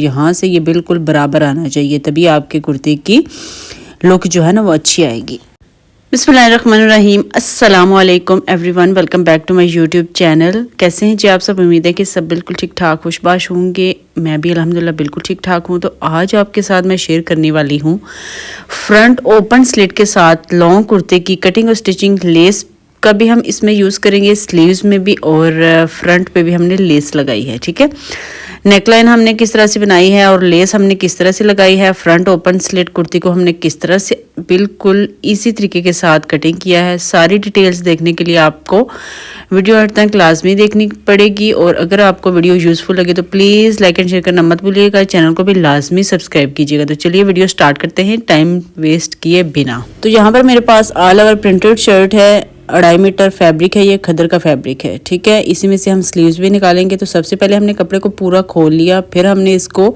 यहाँ से ये बिल्कुल बराबर आना चाहिए, तभी आपके कुर्ते की लुक जो है ना वो अच्छी आएगी। बिस्मिल्लाहिर्रहमानिर्रहीम, अस्सलाम वालेकुम everyone, welcome back to my YouTube channel. कैसे हैं जी आप सब? उम्मीद है कि सब बिल्कुल ठीक ठाक खुशबाश होंगे। मैं भी अल्हम्दुलिल्लाह बिल्कुल ठीक ठाक हूँ। तो आज आपके साथ मैं शेयर करने वाली हूँ फ्रंट ओपन स्लिट के साथ लॉन्ग कुर्ते की कटिंग और स्टिचिंग। लेस का भी हम इसमें यूज़ करेंगे, स्लीव्स में भी, और फ्रंट पे भी हमने लेस लगाई है। ठीक है, नेकलाइन हमने किस तरह से बनाई है और लेस हमने किस तरह से लगाई है, फ्रंट ओपन स्लिट कुर्ती को हमने किस तरह से बिल्कुल इसी तरीके के साथ कटिंग किया है। सारी डिटेल्स देखने के लिए आपको वीडियो हद तक लाजमी देखनी पड़ेगी। और अगर आपको वीडियो यूज़फुल लगे तो प्लीज़ लाइक एंड शेयर करना मत भूलिएगा, चैनल को भी लाजमी सब्सक्राइब कीजिएगा। तो चलिए वीडियो स्टार्ट करते हैं टाइम वेस्ट किए बिना। तो यहाँ पर मेरे पास ऑल ओवर प्रिंटेड शर्ट है, 2.5 मीटर फैब्रिक है, ये खद्दर का फैब्रिक है। ठीक है, इसी में से हम स्लीव्स भी निकालेंगे। तो सबसे पहले हमने कपड़े को पूरा खोल लिया, फिर हमने इसको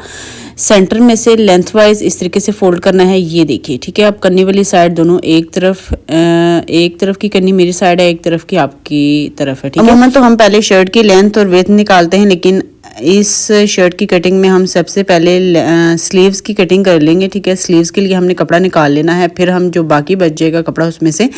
सेंटर में से लेंथ वाइज इस तरीके से फोल्ड करना है। ये देखिए, ठीक है, अब कन्नी वाली साइड दोनों एक तरफ की कन्नी मेरी साइड है, एक तरफ की आपकी तरफ है। ठीक है, अमूमन तो हम पहले शर्ट की लेंथ और विड्थ निकालते हैं, लेकिन इस शर्ट की कटिंग में हम सबसे पहले स्लीव्स की कटिंग कर लेंगे। ठीक है, स्लीव्स के लिए हमने कपड़ा निकाल लेना है, फिर हम जो बाकी बच जाएगा कपड़ा उसमें से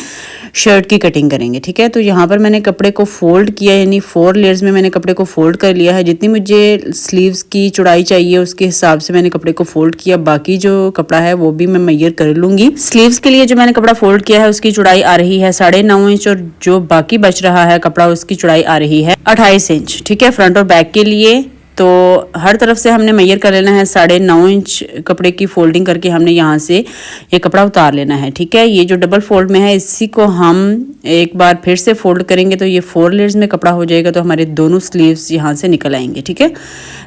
शर्ट की कटिंग करेंगे। ठीक है, तो यहाँ पर मैंने कपड़े को फोल्ड किया, यानी 4 लेयर्स में मैंने कपड़े को फोल्ड कर लिया है। जितनी मुझे स्लीव्स की चौड़ाई चाहिए उसके हिसाब से मैंने कपड़े को फोल्ड किया। बाकी जो कपड़ा है वो भी मैं मेजर कर लूँगी। स्लीव्स के लिए जो मैंने कपड़ा फोल्ड किया है उसकी चौड़ाई आ रही है 9.5 इंच, और जो बाकी बच रहा है कपड़ा उसकी चौड़ाई आ रही है 28 इंच। ठीक है, फ्रंट और बैक के लिए तो हर तरफ से हमने मेजर कर लेना है 9.5 इंच कपड़े की फोल्डिंग करके हमने यहाँ से ये कपड़ा उतार लेना है। ठीक है, ये जो डबल फोल्ड में है इसी को हम एक बार फिर से फोल्ड करेंगे तो ये 4 लेयर्स में कपड़ा हो जाएगा। तो हमारे दोनों स्लीव्स यहाँ से निकल आएंगे। ठीक है,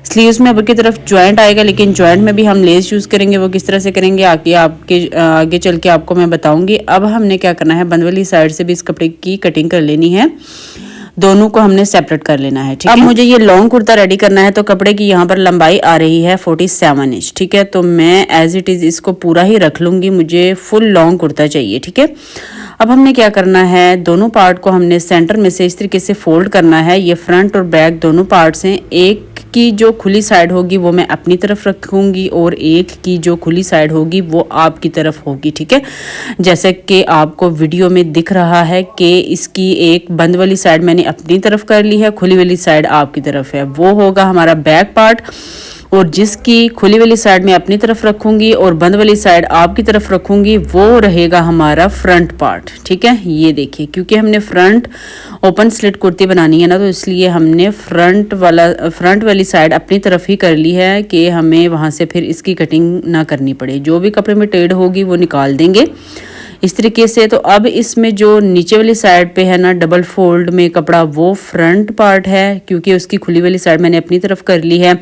स्लीव्स में ऊपर की तरफ ज्वाइंट आएगा, लेकिन ज्वाइंट में भी हम लेस यूज़ करेंगे। वो किस तरह से करेंगे आगे चल के आपको मैं बताऊँगी। अब हमने क्या करना है, बंद वाली साइड से भी इस कपड़े की कटिंग कर लेनी है, दोनों को हमने सेपरेट कर लेना है। ठीक है, अब मुझे ये लॉन्ग कुर्ता रेडी करना है, तो कपड़े की यहाँ पर लंबाई आ रही है 47 इंच। ठीक है, तो मैं एज इट इज़ इसको पूरा ही रख लूँगी, मुझे फुल लॉन्ग कुर्ता चाहिए। ठीक है, अब हमने क्या करना है, दोनों पार्ट को हमने सेंटर में से इस तरीके से फोल्ड करना है। ये फ्रंट और बैक दोनों पार्ट्स हैं। एक की जो खुली साइड होगी वो मैं अपनी तरफ रखूंगी और एक की जो खुली साइड होगी वो आपकी तरफ होगी। ठीक है, जैसे कि आपको वीडियो में दिख रहा है कि इसकी एक बंद वाली साइड मैंने अपनी तरफ कर ली है, खुली वाली साइड आपकी तरफ है, वो होगा हमारा बैक पार्ट। और जिसकी खुली वाली साइड में अपनी तरफ रखूंगी और बंद वाली साइड आपकी तरफ रखूंगी वो रहेगा हमारा फ्रंट पार्ट। ठीक है, ये देखिए, क्योंकि हमने फ्रंट ओपन स्लिट कुर्ती बनानी है ना, तो इसलिए हमने फ्रंट वाली साइड अपनी तरफ ही कर ली है कि हमें वहाँ से फिर इसकी कटिंग ना करनी पड़े। जो भी कपड़े में टेढ़ होगी वो निकाल देंगे इस तरीके से। तो अब इसमें जो नीचे वाली साइड पे है ना डबल फोल्ड में कपड़ा, वो फ्रंट पार्ट है, क्योंकि उसकी खुली वाली साइड मैंने अपनी तरफ कर ली है,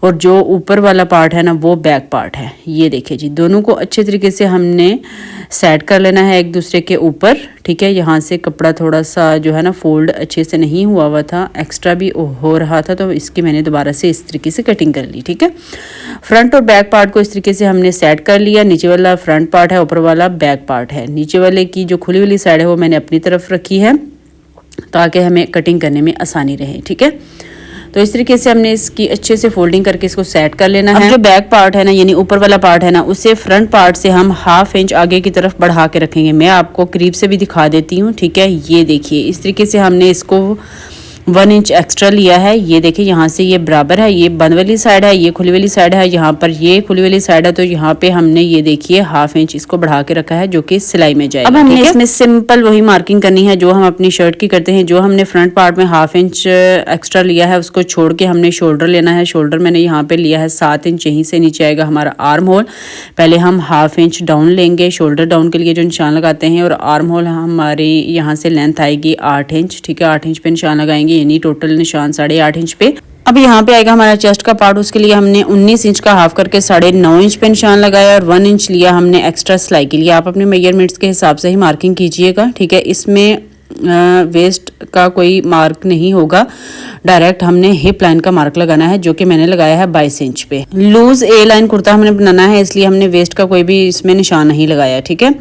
और जो ऊपर वाला पार्ट है ना वो बैक पार्ट है। ये देखिए जी, दोनों को अच्छे तरीके से हमने सेट कर लेना है एक दूसरे के ऊपर। ठीक है, यहाँ से कपड़ा थोड़ा सा जो है ना फोल्ड अच्छे से नहीं हुआ था, एक्स्ट्रा भी हो रहा था, तो इसकी मैंने दोबारा से इस तरीके से कटिंग कर ली। ठीक है, फ्रंट और बैक पार्ट को इस तरीके से हमने सेट कर लिया। नीचे वाला फ्रंट पार्ट है, ऊपर वाला बैक पार्ट है। नीचे वाले की जो खुली वाली साइड है वो मैंने अपनी तरफ रखी है ताकि हमें कटिंग करने में आसानी रहे। ठीक है, तो इस तरीके से हमने इसकी अच्छे से फोल्डिंग करके इसको सेट कर लेना है। अब जो बैक पार्ट है ना, यानी ऊपर वाला पार्ट है ना, उसे फ्रंट पार्ट से हम 1/2 इंच आगे की तरफ बढ़ा के रखेंगे। मैं आपको करीब से भी दिखा देती हूँ। ठीक है, ये देखिए, इस तरीके से हमने इसको 1 इंच एक्स्ट्रा लिया है। ये देखिए, यहाँ से ये बराबर है, ये बंद वाली साइड है, ये खुली वाली साइड है, यहाँ पर ये खुली वाली साइड है, तो यहाँ पे हमने ये देखिए 1/2 इंच इसको बढ़ा के रखा है जो कि सिलाई में जाएगा। अब हमने इसमें सिंपल वही मार्किंग करनी है जो हम अपनी शर्ट की करते हैं। जो हमने फ्रंट पार्ट में 1/2 इंच एक्स्ट्रा लिया है उसको छोड़ के हमने शोल्डर लेना है। शोल्डर मैंने यहाँ पे लिया है 7 इंच, यहीं से नीचे आएगा हमारा आर्म होल। पहले हम 1/2 इंच डाउन लेंगे, शोल्डर डाउन के लिए जो निशान लगाते हैं, और आर्म होल हमारी यहाँ से लेंथ आएगी 8 इंच। ठीक है, 8 इंच पे निशान लगाएंगे, यानी टोटल निशान 8.5 इंच पे। अब यहाँ पे आएगा हमारा चेस्ट का पार्ट, उसके लिए हमने 19 इंच का हाफ करके 9.5 इंच पे निशान लगाया, और 1 इंच लिया हमने एक्स्ट्रा सिलाई के लिए। आप अपने मेजरमेंट्स के हिसाब से ही मार्किंग कीजिएगा। ठीक है, इसमें वेस्ट का कोई मार्क नहीं होगा, डायरेक्ट हमने हिप लाइन का मार्क लगाना है जो कि मैंने लगाया है 22 इंच पे। लूज ए लाइन कुर्ता हमने बनाना है, इसलिए हमने वेस्ट का कोई भी इसमें निशान नहीं लगाया। ठीक है,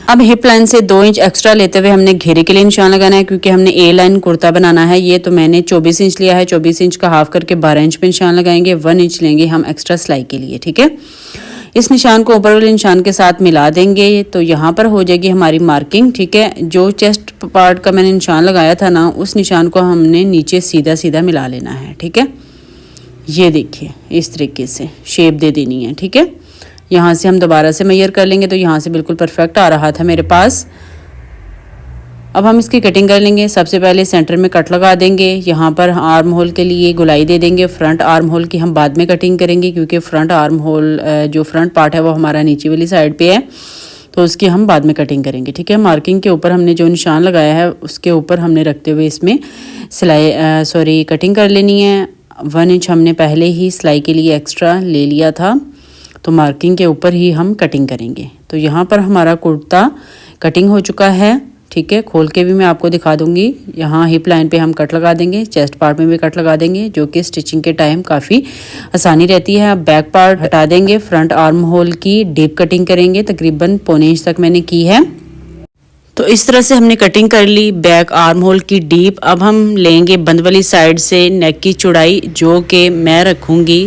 अब हिप लाइन से 2 इंच एक्स्ट्रा लेते हुए हमने घेरे के लिए निशान लगाना है, क्योंकि हमने ए लाइन कुर्ता बनाना है। ये तो मैंने 24 इंच लिया है, 24 इंच का हाफ करके 12 इंच पे निशान लगाएंगे। 1 इंच लेंगे हम एक्स्ट्रा सिलाई के लिए, ठीक है। इस निशान को ऊपर वाले निशान के साथ मिला देंगे, तो यहाँ पर हो जाएगी हमारी मार्किंग, ठीक है। जो चेस्ट पार्ट का मैंने निशान लगाया था ना, उस निशान को हमने नीचे सीधा सीधा मिला लेना है, ठीक है। ये देखिए इस तरीके से शेप दे देनी है, ठीक है। यहाँ से हम दोबारा से मेजर कर लेंगे, तो यहाँ से बिल्कुल परफेक्ट आ रहा था मेरे पास। अब हम इसकी कटिंग कर लेंगे। सबसे पहले सेंटर में कट लगा देंगे। यहाँ पर आर्म होल के लिए गुलाई दे देंगे। फ्रंट आर्म होल की हम बाद में कटिंग करेंगे, क्योंकि फ्रंट आर्म होल जो फ्रंट पार्ट है वो हमारा नीचे वाली साइड पे है, तो उसकी हम बाद में कटिंग करेंगे, ठीक है। मार्किंग के ऊपर हमने जो निशान लगाया है उसके ऊपर हमने रखते हुए इसमें कटिंग कर लेनी है। 1 इंच हमने पहले ही सिलाई के लिए एक्स्ट्रा ले लिया था, तो मार्किंग के ऊपर ही हम कटिंग करेंगे। तो यहाँ पर हमारा कुर्ता कटिंग हो चुका है, ठीक है। खोल के भी मैं आपको दिखा दूंगी। यहाँ हिप लाइन पे हम कट लगा देंगे, चेस्ट पार्ट में भी कट लगा देंगे, जो कि स्टिचिंग के टाइम काफ़ी आसानी रहती है। अब बैक पार्ट हटा देंगे। फ्रंट आर्म होल की डीप कटिंग करेंगे, तकरीबन 1.25 इंच तक मैंने की है। तो इस तरह से हमने कटिंग कर ली बैक आर्म होल की डीप। अब हम लेंगे बंद वाली साइड से नेक की चौड़ाई, जो कि मैं रखूँगी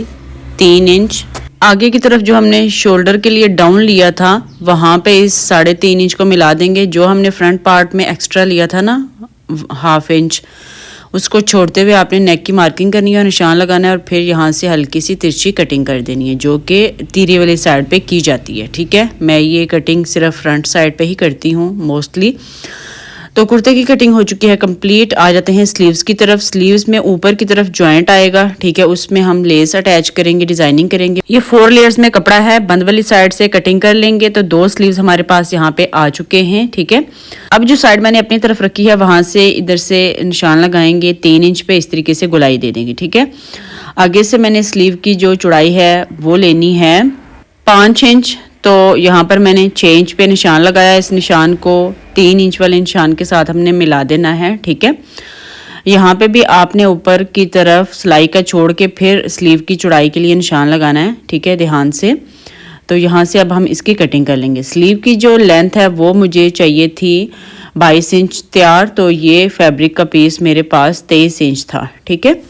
3 इंच। आगे की तरफ जो हमने शोल्डर के लिए डाउन लिया था, वहाँ पे इस 3.5 इंच को मिला देंगे। जो हमने फ्रंट पार्ट में एक्स्ट्रा लिया था ना 1/2 इंच, उसको छोड़ते हुए आपने नेक की मार्किंग करनी है और निशान लगाना है, और फिर यहाँ से हल्की सी तिरछी कटिंग कर देनी है, जो कि तीरे वाली साइड पे की जाती है, ठीक है। मैं ये कटिंग सिर्फ फ्रंट साइड पे ही करती हूँ मोस्टली। तो कुर्ते की कटिंग हो चुकी है कंप्लीट। आ जाते हैं स्लीव्स की तरफ। स्लीव्स में ऊपर की तरफ जॉइंट आएगा, ठीक है। उसमें हम लेस अटैच करेंगे, डिजाइनिंग करेंगे। ये 4 लेयर्स में कपड़ा है। बंद वाली साइड से कटिंग कर लेंगे, तो 2 स्लीव्स हमारे पास यहाँ पे आ चुके हैं, ठीक है। अब जो साइड मैंने अपनी तरफ रखी है, वहां से इधर से निशान लगाएंगे 3 इंच पे, इस तरीके से गुलाई दे देंगे, ठीक है। आगे से मैंने स्लीव की जो चौड़ाई है वो लेनी है 5 इंच। तो यहाँ पर मैंने 6 इंच पे निशान लगाया। इस निशान को 3 इंच वाले निशान के साथ हमने मिला देना है, ठीक है। यहाँ पे भी आपने ऊपर की तरफ सिलाई का छोड़ के फिर स्लीव की चौड़ाई के लिए निशान लगाना है, ठीक है, ध्यान से। तो यहाँ से अब हम इसकी कटिंग कर लेंगे। स्लीव की जो लेंथ है वो मुझे चाहिए थी 22 इंच तैयार, तो ये फैब्रिक का पीस मेरे पास 23 इंच था, ठीक है।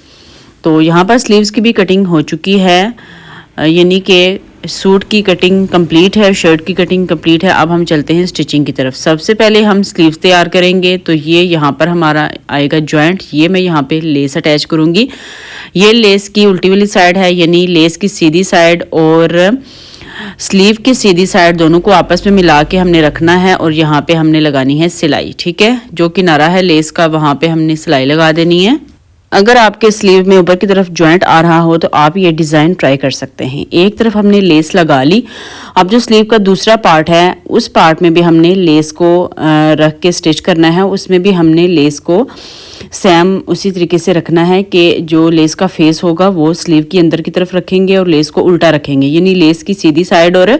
तो यहाँ पर स्लीव्स की भी कटिंग हो चुकी है, यानी कि सूट की कटिंग कंप्लीट है, शर्ट की कटिंग कंप्लीट है। अब हम चलते हैं स्टिचिंग की तरफ। सबसे पहले हम स्लीव्स तैयार करेंगे। तो ये यहाँ पर हमारा आएगा जॉइंट। ये मैं यहाँ पे लेस अटैच करूँगी। ये लेस की उल्टी वाली साइड है, यानी लेस की सीधी साइड और स्लीव की सीधी साइड दोनों को आपस में मिला के हमने रखना है, और यहाँ पे हमने लगानी है सिलाई, ठीक है। जो किनारा है लेस का, वहाँ पे हमने सिलाई लगा देनी है। अगर आपके स्लीव में ऊपर की तरफ जॉइंट आ रहा हो तो आप ये डिज़ाइन ट्राई कर सकते हैं। एक तरफ हमने लेस लगा ली। अब जो स्लीव का दूसरा पार्ट है, उस पार्ट में भी हमने लेस को रख के स्टिच करना है। उसमें भी हमने लेस को सेम उसी तरीके से रखना है कि जो लेस का फेस होगा वो स्लीव की अंदर की तरफ रखेंगे और लेस को उल्टा रखेंगे, यानी लेस की सीधी साइड और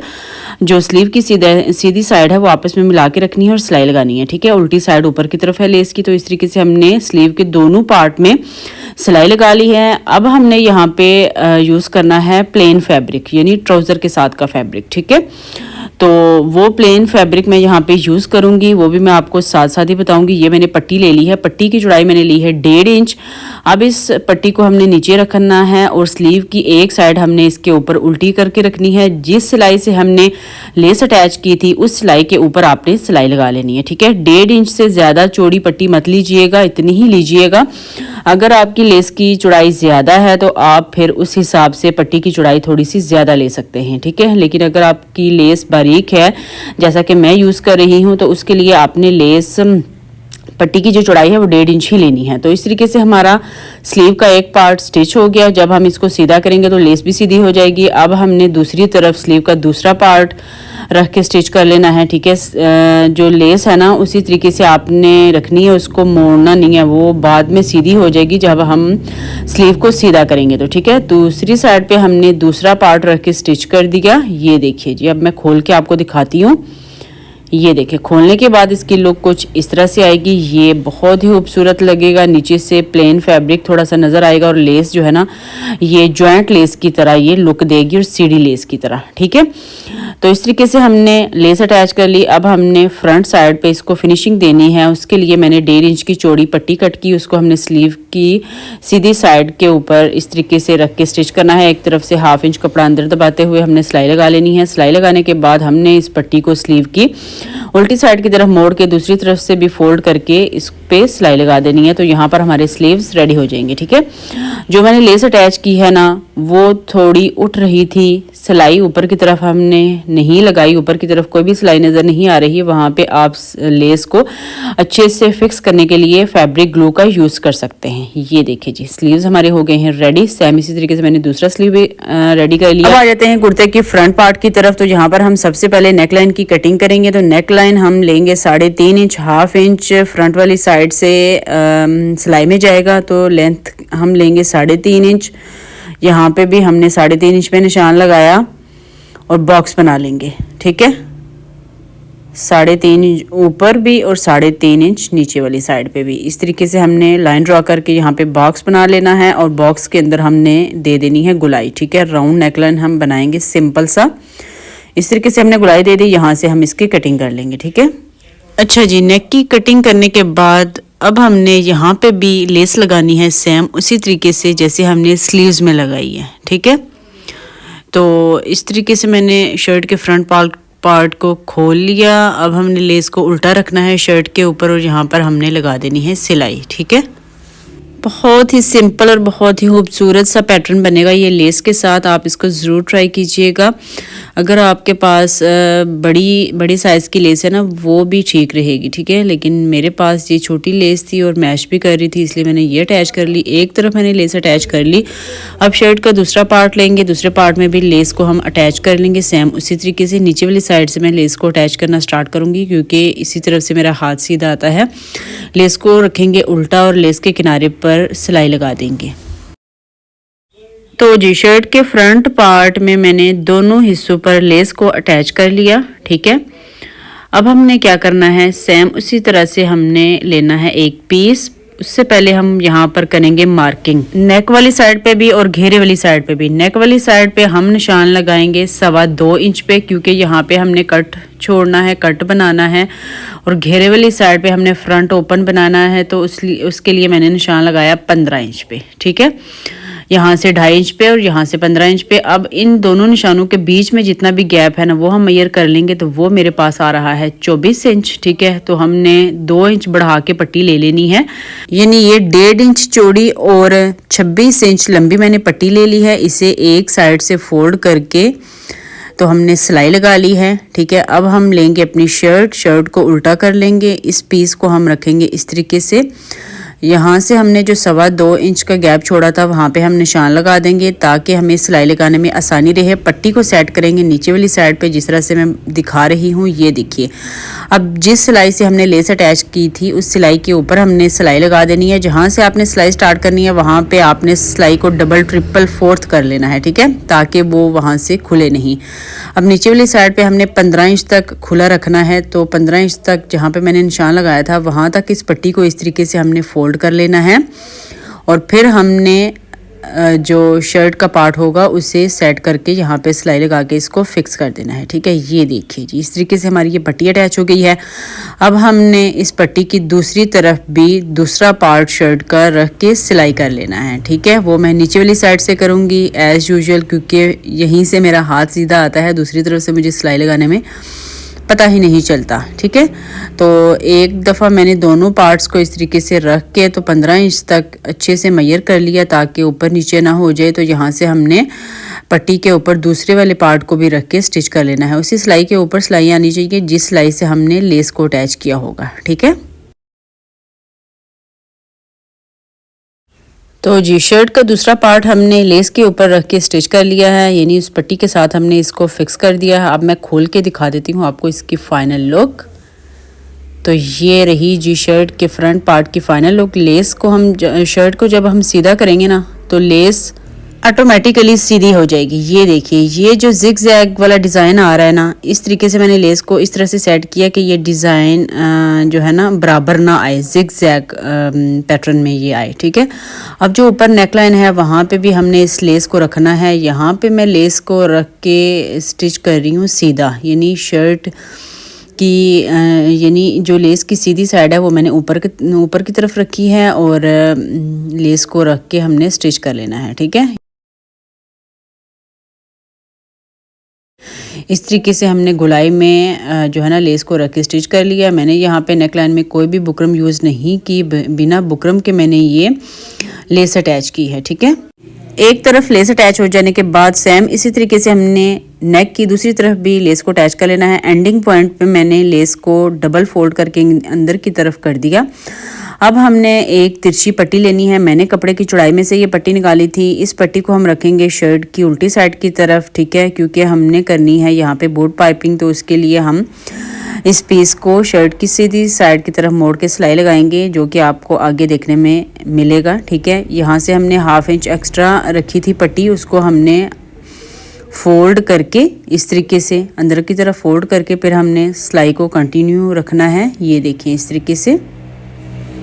जो स्लीव की सीधी साइड है वो आपस में मिला के रखनी है और सिलाई लगानी है, ठीक है। उल्टी साइड ऊपर की तरफ है लेस की, तो इस तरीके से हमने स्लीव के दोनों पार्ट में सिलाई लगा ली है। अब हमने यहाँ पे यूज़ करना है प्लेन फैब्रिक, यानी ट्राउज़र के साथ का फैब्रिक, ठीक है। तो वो प्लेन फैब्रिक मैं यहाँ पे यूज़ करूँगी, वो भी मैं आपको साथ साथ ही बताऊँगी। ये मैंने पट्टी ले ली है, पट्टी की चौड़ाई मैंने ली है 1.5 इंच। अब इस पट्टी को हमने नीचे रखना है और स्लीव की एक साइड हमने इसके ऊपर उल्टी करके रखनी है। जिस सिलाई से हमने लेस अटैच की थी उस सिलाई के ऊपर आपने सिलाई लगा लेनी है, ठीक है। 1.5 इंच से ज़्यादा चौड़ी पट्टी मत लीजिएगा, इतनी ही लीजिएगा। अगर आपकी लेस की चौड़ाई ज़्यादा है तो आप फिर उस हिसाब से पट्टी की चौड़ाई थोड़ी सी ज़्यादा ले सकते हैं, ठीक है। लेकिन अगर आपकी लेस बारीक है, जैसा कि मैं यूज़ कर रही हूँ, तो उसके लिए आपने लेस पट्टी की जो चौड़ाई है वो 1.5 इंच ही लेनी है। तो इस तरीके से हमारा स्लीव का एक पार्ट स्टिच हो गया। जब हम इसको सीधा करेंगे तो लेस भी सीधी हो जाएगी। अब हमने दूसरी तरफ स्लीव का दूसरा पार्ट रख के स्टिच कर लेना है, ठीक है। जो लेस है ना उसी तरीके से आपने रखनी है, उसको मोड़ना नहीं है, वो बाद में सीधी हो जाएगी जब हम स्लीव को सीधा करेंगे, तो ठीक है। दूसरी साइड पे हमने दूसरा पार्ट रख के स्टिच कर दिया। ये देखिए जी, अब मैं खोल के आपको दिखाती हूँ। ये देखिए खोलने के बाद इसकी लुक कुछ इस तरह से आएगी। ये बहुत ही खूबसूरत लगेगा, नीचे से प्लेन फैब्रिक थोड़ा सा नज़र आएगा और लेस जो है ना ये जॉइंट लेस की तरह ये लुक देगी और सीढ़ी लेस की तरह। ठीक है, तो इस तरीके से हमने लेस अटैच कर ली। अब हमने फ्रंट साइड पे इसको फिनिशिंग देनी है। उसके लिए मैंने 1.5 इंच की चौड़ी पट्टी कट की, उसको हमने स्लीव की सीधी साइड के ऊपर इस तरीके से रख के स्टिच करना है। एक तरफ से 1/2 इंच कपड़ा अंदर दबाते हुए हमने सिलाई लगा लेनी है। सिलाई लगाने के बाद हमने इस पट्टी को स्लीव की उल्टी साइड की तरफ मोड़ के दूसरी तरफ से भी फोल्ड करके इस पे सिलाई लगा देनी है। तो यहाँ पर हमारे स्लीव्स रेडी हो जाएंगे। ठीक है, जो मैंने लेस अटैच की है ना वो थोड़ी उठ रही थी, सिलाई ऊपर की तरफ हमने नहीं लगाई, ऊपर की तरफ कोई भी सिलाई नज़र नहीं आ रही। वहाँ पे आप लेस को अच्छे से फिक्स करने के लिए फैब्रिक ग्लू का यूज़ कर सकते हैं। ये देखिए जी स्लीव्स हमारे हो गए हैं रेडी। सेम इसी तरीके से मैंने दूसरा स्लीव भी रेडी कर लिया। अब आ जाते हैं कुर्ते की फ्रंट पार्ट की तरफ। तो यहाँ पर हम सबसे पहले नेक लाइन की कटिंग करेंगे। तो नेक लाइन हम लेंगे 3.5 इंच, 1/2 इंच फ्रंट वाली साइड से सिलाई में जाएगा। तो लेंथ हम लेंगे 3.5 इंच। यहाँ पे भी हमने 3.5 इंच पे निशान लगाया और बॉक्स बना लेंगे। ठीक है, 3.5 इंच ऊपर भी और 3.5 इंच नीचे वाली साइड पे भी इस तरीके से हमने लाइन ड्रॉ करके यहाँ पे बॉक्स बना लेना है और बॉक्स के अंदर हमने दे देनी है गुलाई। ठीक है, राउंड नेक लाइन हम बनाएंगे सिंपल सा। इस तरीके से हमने गुलाई दे दी, यहाँ से हम इसकी कटिंग कर लेंगे। ठीक है, अच्छा जी, नेक की कटिंग करने के बाद अब हमने यहाँ पे भी लेस लगानी है सेम उसी तरीके से जैसे हमने स्लीव्स में लगाई है। ठीक है, तो इस तरीके से मैंने शर्ट के फ्रंट पार्ट को खोल लिया। अब हमने लेस को उल्टा रखना है शर्ट के ऊपर और यहाँ पर हमने लगा देनी है सिलाई। ठीक है, बहुत ही सिंपल और बहुत ही खूबसूरत सा पैटर्न बनेगा ये लेस के साथ। आप इसको ज़रूर ट्राई कीजिएगा। अगर आपके पास बड़ी साइज़ की लेस है ना वो भी ठीक रहेगी। ठीक है, लेकिन मेरे पास ये छोटी लेस थी और मैच भी कर रही थी, इसलिए मैंने ये अटैच कर ली। एक तरफ मैंने लेस अटैच कर ली। अब शर्ट का दूसरा पार्ट लेंगे, दूसरे पार्ट में भी लेस को हम अटैच कर लेंगे सेम उसी तरीके से। नीचे वाली साइड से मैं लेस को अटैच करना स्टार्ट करूँगी क्योंकि इसी तरफ से मेरा हाथ सीधा आता है। लेस को रखेंगे उल्टा और लेस के किनारे पर सिलाई लगा देंगे। तो जी शर्ट के फ्रंट पार्ट में मैंने दोनों हिस्सों पर लेस को अटैच कर लिया। ठीक है, अब हमने क्या करना है सेम उसी तरह से हमने लेना है एक पीस। उससे पहले हम यहाँ पर करेंगे मार्किंग नेक वाली साइड पे भी और घेरे वाली साइड पे भी। नेक वाली साइड पे हम निशान लगाएंगे 2.25 इंच पे क्योंकि यहाँ पे हमने कट छोड़ना है, कट बनाना है। और घेरे वाली साइड पे हमने फ्रंट ओपन बनाना है, तो उसके लिए मैंने निशान लगाया 15 इंच पे। ठीक है, यहाँ से 2.5 इंच पे और यहाँ से 15 इंच पे। अब इन दोनों निशानों के बीच में जितना भी गैप है ना वो हम मेजर कर लेंगे। तो वो मेरे पास आ रहा है 24 इंच। ठीक है, तो हमने 2 इंच बढ़ा के पट्टी ले लेनी है, यानी ये 1.5 इंच चौड़ी और 26 इंच लंबी मैंने पट्टी ले ली है। इसे एक साइड से फोल्ड करके तो हमने सिलाई लगा ली है। ठीक है, अब हम लेंगे अपनी शर्ट को उल्टा कर लेंगे। इस पीस को हम रखेंगे इस तरीके से। यहाँ से हमने जो 2.25 इंच का गैप छोड़ा था वहाँ पे हम निशान लगा देंगे ताकि हमें सिलाई लगाने में आसानी रहे। पट्टी को सेट करेंगे नीचे वाली साइड पे जिस तरह से मैं दिखा रही हूँ। ये देखिए, अब जिस सिलाई से हमने लेस अटैच की थी उस सिलाई के ऊपर हमने सिलाई लगा देनी है। जहाँ से आपने सिलाई स्टार्ट करनी है वहाँ पे आपने सिलाई को डबल ट्रिपल फोर्थ कर लेना है। ठीक है, ताकि वो वहाँ से खुले नहीं। अब नीचे वाली साइड पे हमने 15 इंच तक खुला रखना है। तो 15 इंच तक जहाँ पे मैंने निशान लगाया था वहाँ तक इस पट्टी को इस तरीके से हमने फोल्ड कर लेना है और फिर हमने जो शर्ट का पार्ट होगा उसे सेट करके यहाँ पे सिलाई लगा के इसको फिक्स कर देना है। ठीक है, ये देखिए जी इस तरीके से हमारी ये पट्टी अटैच हो गई है। अब हमने इस पट्टी की दूसरी तरफ भी दूसरा पार्ट शर्ट का रख के सिलाई कर लेना है। ठीक है, वो मैं नीचे वाली साइड से करूँगी एज़ यूजुअल क्योंकि यहीं से मेरा हाथ सीधा आता है, दूसरी तरफ से मुझे सिलाई लगाने में पता ही नहीं चलता। ठीक है, तो एक दफ़ा मैंने दोनों पार्ट्स को इस तरीके से रख के तो 15 इंच तक अच्छे से मेजर कर लिया ताकि ऊपर नीचे ना हो जाए। तो यहाँ से हमने पट्टी के ऊपर दूसरे वाले पार्ट को भी रख के स्टिच कर लेना है। उसी सिलाई के ऊपर सिलाई आनी चाहिए जिस सिलाई से हमने लेस को अटैच किया होगा। ठीक है, तो जी शर्ट का दूसरा पार्ट हमने लेस के ऊपर रख के स्टिच कर लिया है, यानी उस पट्टी के साथ हमने इसको फिक्स कर दिया है। अब मैं खोल के दिखा देती हूँ आपको इसकी फाइनल लुक। तो ये रही जी शर्ट के फ्रंट पार्ट की फाइनल लुक। लेस को हम शर्ट को जब हम सीधा करेंगे ना तो लेस ऑटोमेटिकली सीधी हो जाएगी। ये देखिए, ये जो जिग जैग वाला डिज़ाइन आ रहा है ना, इस तरीके से मैंने लेस को इस तरह से सेट किया कि ये डिज़ाइन जो है ना बराबर ना आए, जिग जैग पैटर्न में ये आए। ठीक है, अब जो ऊपर नेकलाइन है वहाँ पे भी हमने इस लेस को रखना है। यहाँ पे मैं लेस को रख के स्टिच कर रही हूँ सीधा, यानी शर्ट की यानी जो लेस की सीधी साइड है वो मैंने ऊपर की तरफ रखी है और लेस को रख के हमने स्टिच कर लेना है। ठीक है, इस तरीके से हमने गोलाई में जो है ना लेस को रख के स्टिच कर लिया। मैंने यहाँ पे नेकलाइन में कोई भी बुकरम यूज़ नहीं की, बिना बुकरम के मैंने ये लेस अटैच की है। ठीक है, एक तरफ लेस अटैच हो जाने के बाद सेम इसी तरीके से हमने नेक की दूसरी तरफ भी लेस को अटैच कर लेना है। एंडिंग पॉइंट पे मैंने लेस को डबल फोल्ड करके अंदर की तरफ कर दिया। अब हमने एक तिरछी पट्टी लेनी है। मैंने कपड़े की चौड़ाई में से ये पट्टी निकाली थी। इस पट्टी को हम रखेंगे शर्ट की उल्टी साइड की तरफ। ठीक है, क्योंकि हमने करनी है यहाँ पे बोट पाइपिंग, तो उसके लिए हम इस पीस को शर्ट की सीधी साइड की तरफ मोड़ के सिलाई लगाएंगे, जो कि आपको आगे देखने में मिलेगा। ठीक है, यहाँ से हमने 1/2 इंच एक्स्ट्रा रखी थी पट्टी, उसको हमने फोल्ड करके इस तरीके से अंदर की तरफ फोल्ड करके फिर हमने सिलाई को कंटिन्यू रखना है। ये देखिए, इस तरीके से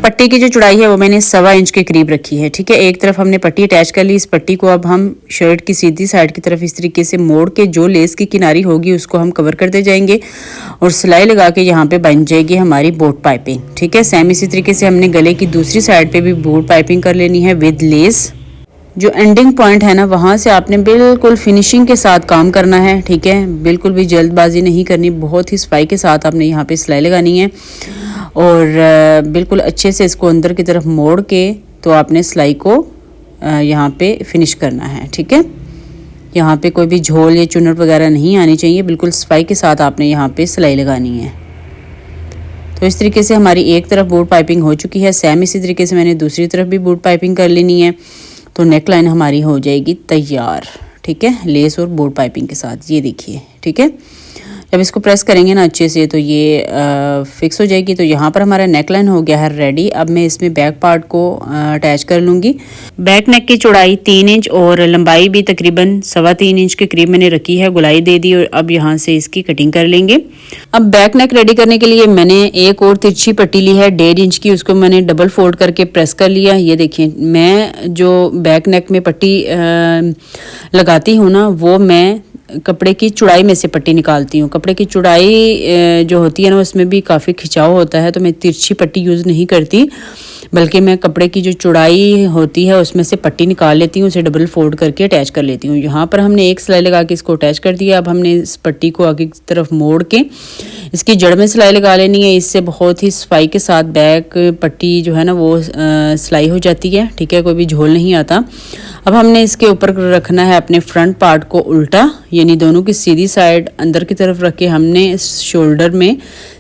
पट्टी की जो चौड़ाई है वो मैंने 1.25 इंच के करीब रखी है। ठीक है, एक तरफ हमने पट्टी अटैच कर ली। इस पट्टी को अब हम शर्ट की सीधी साइड की तरफ इस तरीके से मोड़ के जो लेस की किनारी होगी उसको हम कवर करते जाएंगे और सिलाई लगा के यहाँ पे बन जाएगी हमारी बोट पाइपिंग। ठीक है, सेम इसी तरीके से हमने गले की दूसरी साइड पे भी बोट पाइपिंग कर लेनी है विद लेस। जो एंडिंग पॉइंट है ना, वहाँ से आपने बिल्कुल फिनिशिंग के साथ काम करना है। ठीक है, बिल्कुल भी जल्दबाजी नहीं करनी, बहुत ही सफाई के साथ आपने यहाँ पे सिलाई लगानी है और बिल्कुल अच्छे से इसको अंदर की तरफ मोड़ के तो आपने सिलाई को यहाँ पे फिनिश करना है। ठीक है, यहाँ पे कोई भी झोल या चुनट वगैरह नहीं आनी चाहिए, बिल्कुल सफाई के साथ आपने यहाँ पे सिलाई लगानी है। तो इस तरीके से हमारी एक तरफ बोट पाइपिंग हो चुकी है। सेम इसी तरीके से मैंने दूसरी तरफ भी बोट पाइपिंग कर लेनी है, तो नेक लाइन हमारी हो जाएगी तैयार। ठीक है, लेस और बोट पाइपिंग के साथ। ये देखिए, ठीक है, जब इसको प्रेस करेंगे ना अच्छे से तो ये फिक्स हो जाएगी। तो यहाँ पर हमारा नेक लाइन हो गया है रेडी। अब मैं इसमें बैक पार्ट को अटैच कर लूँगी। बैक नेक की चौड़ाई 3 इंच और लंबाई भी तकरीबन 3.25 इंच के करीब मैंने रखी है। गोलाई दे दी और अब यहाँ से इसकी कटिंग कर लेंगे। अब बैक नेक रेडी करने के लिए मैंने एक और तिरछी पट्टी ली है 1.5 इंच की, उसको मैंने डबल फोल्ड करके प्रेस कर लिया। ये देखिए, मैं जो बैक नेक में पट्टी लगाती हूँ ना, वो मैं कपड़े की चौड़ाई में से पट्टी निकालती हूँ। कपड़े की चौड़ाई जो होती है ना, उसमें भी काफ़ी खिंचाव होता है, तो मैं तिरछी पट्टी यूज़ नहीं करती, बल्कि मैं कपड़े की जो चौड़ाई होती है उसमें से पट्टी निकाल लेती हूँ, उसे डबल फोल्ड करके अटैच कर लेती हूँ। यहाँ पर हमने एक सिलाई लगा के इसको अटैच कर दिया। अब हमने इस पट्टी को आगे की तरफ मोड़ के इसकी जड़ में सिलाई लगा लेनी है। इससे बहुत ही सफाई के साथ बैक पट्टी जो है ना वो सिलाई हो जाती है। ठीक है, कोई भी झोल नहीं आता। अब हमने इसके ऊपर रखना है अपने फ्रंट पार्ट को उल्टा, यानी दोनों की सीधी साइड अंदर की तरफ रख के हमने इस शोल्डर में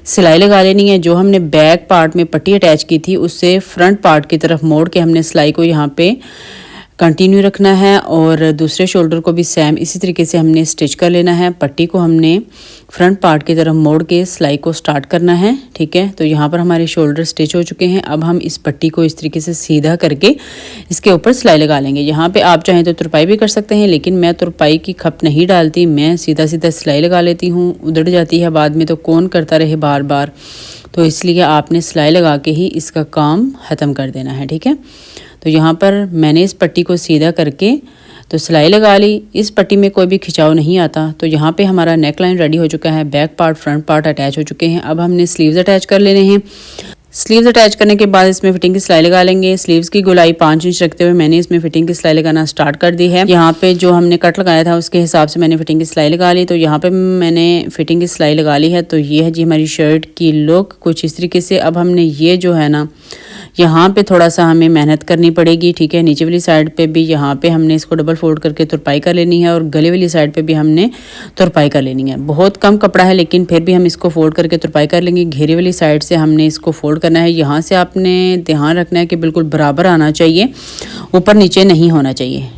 सिलाई लगा लेनी है। जो हमने बैक पार्ट में पट्टी अटैच की थी उससे फ्रंट पार्ट की तरफ मोड़ के हमने सिलाई को यहाँ पे कंटिन्यू रखना है और दूसरे शोल्डर को भी सेम इसी तरीके से हमने स्टिच कर लेना है। पट्टी को हमने फ्रंट पार्ट की तरफ मोड़ के सिलाई को स्टार्ट करना है। ठीक है, तो यहाँ पर हमारे शोल्डर स्टिच हो चुके हैं। अब हम इस पट्टी को इस तरीके से सीधा करके इसके ऊपर सिलाई लगा लेंगे। यहाँ पे आप चाहें तो तुरपाई भी कर सकते हैं, लेकिन मैं तुरपाई की खप नहीं डालती, मैं सीधा सीधा सिलाई लगा लेती हूँ। उधड़ जाती है बाद में, तो कौन करता रहे बार बार, तो इसलिए आपने सिलाई लगा के ही इसका काम ख़त्म कर देना है। ठीक है, तो यहाँ पर मैंने इस पट्टी को सीधा करके तो सिलाई लगा ली। इस पट्टी में कोई भी खिंचाव नहीं आता। तो यहाँ पे हमारा नेक लाइन रेडी हो चुका है, back part front part attach हो चुके हैं। अब हमने स्लीव्स अटैच कर लेने हैं। स्लीव्स अटैच करने के बाद इसमें फिटिंग की सिलाई लगा लेंगे। स्लीव्स की गोलाई 5 इंच रखते हुए मैंने इसमें फिटिंग की सिलाई लगाना स्टार्ट कर दी है। यहाँ पे जो हमने कट लगाया था उसके हिसाब से मैंने फिटिंग की सिलाई लगा ली। तो यहाँ पे मैंने फिटिंग की सिलाई लगा ली है। तो ये है जी हमारी शर्ट की लुक कुछ इस तरीके से। अब हमने ये जो है ना, यहाँ पे थोड़ा सा हमें मेहनत करनी पड़ेगी। ठीक है, नीचे वाली साइड पे भी यहाँ पे हमने इसको डबल फोल्ड करके तुरपाई कर लेनी है और गले वाली साइड पे भी हमने तुरपाई कर लेनी है। बहुत कम कपड़ा है, लेकिन फिर भी हम इसको फोल्ड करके तुरपाई कर लेंगे। घेरे वाली साइड से हमने इसको फोल्ड करना है। यहाँ से आपने ध्यान रखना है कि बिल्कुल बराबर आना चाहिए, ऊपर नीचे नहीं होना चाहिए।